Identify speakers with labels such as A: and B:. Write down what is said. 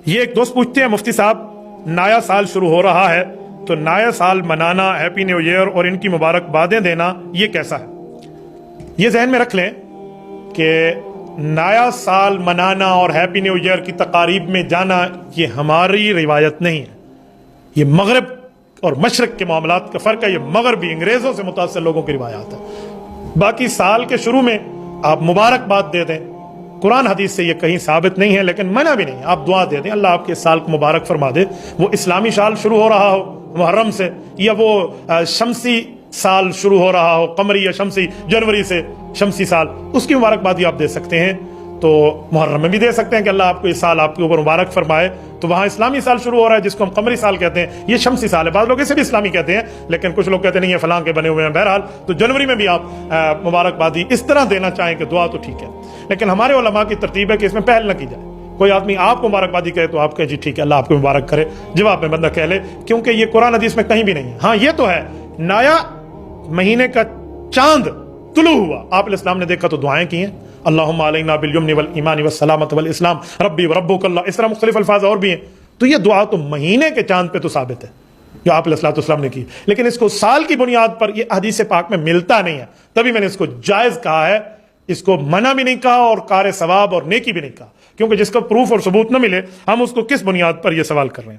A: یہ ایک دوست پوچھتے ہیں مفتی صاحب نیا سال شروع ہو رہا ہے تو نیا سال منانا، ہیپی نیو ایئر اور ان کی مبارکبادیں دینا یہ کیسا ہے؟ یہ ذہن میں رکھ لیں کہ نیا سال منانا اور ہیپی نیو ایئر کی تقاریب میں جانا یہ ہماری روایت نہیں ہے، یہ مغرب اور مشرق کے معاملات کا فرق ہے، یہ مغربی انگریزوں سے متاثر لوگوں کی روایات ہے۔ باقی سال کے شروع میں آپ مبارکباد دے دیں، قرآن حدیث سے یہ کہیں ثابت نہیں ہے، لیکن منع بھی نہیں ہے، آپ دعا دے دیں اللہ آپ کے سال کو مبارک فرما دے، وہ اسلامی سال شروع ہو رہا ہو محرم سے یا وہ شمسی سال شروع ہو رہا ہو قمری یا شمسی جنوری سے شمسی سال، اس کی مبارکبادی آپ دے سکتے ہیں۔ تو محرم میں بھی دے سکتے ہیں کہ اللہ آپ کو یہ سال آپ کے اوپر مبارک فرمائے، تو وہاں اسلامی سال شروع ہو رہا ہے جس کو ہم قمری سال کہتے ہیں، یہ شمسی سال ہے، بعض لوگ اسے بھی اسلامی کہتے ہیں لیکن کچھ لوگ کہتے نہیں یہ فلاں کے بنے ہوئے ہیں۔ بہرحال تو جنوری میں بھی آپ مبارکبادی اس طرح دینا چاہیں کہ دعا تو ٹھیک ہے، لیکن ہمارے علماء کی ترتیب ہے کہ اس میں پہل نہ کی جائے۔ کوئی آدمی آپ کو مبارکبادی کہے تو آپ کہیں جی ٹھیک ہے اللہ آپ کو مبارک کرے، جواب میں بندہ کہہ لے، کیونکہ یہ قرآن حدیث میں کہیں بھی نہیں ہے۔ ہاں یہ تو ہے نیا مہینے کا چاند طلوع ہوا، آپ علیہ السلام نے دیکھا تو دعائیں کی ہیں، اللہم علینا بالیمن والایمان والسلامۃ والاسلام ربی وربک اللہ، اس طرح مختلف الفاظ اور بھی ہیں، تو یہ دعا تو مہینے کے چاند پہ تو ثابت ہے جو آپ علیہ السلام نے کی، لیکن اس کو سال کی بنیاد پر یہ حدیث پاک میں ملتا نہیں ہے، تبھی میں نے اس کو جائز کہا ہے، اس کو منع بھی نہیں کہا اور کار ثواب اور نیکی بھی نہیں کہا، کیونکہ جس کا پروف اور ثبوت نہ ملے ہم اس کو کس بنیاد پر یہ سوال کر رہے ہیں۔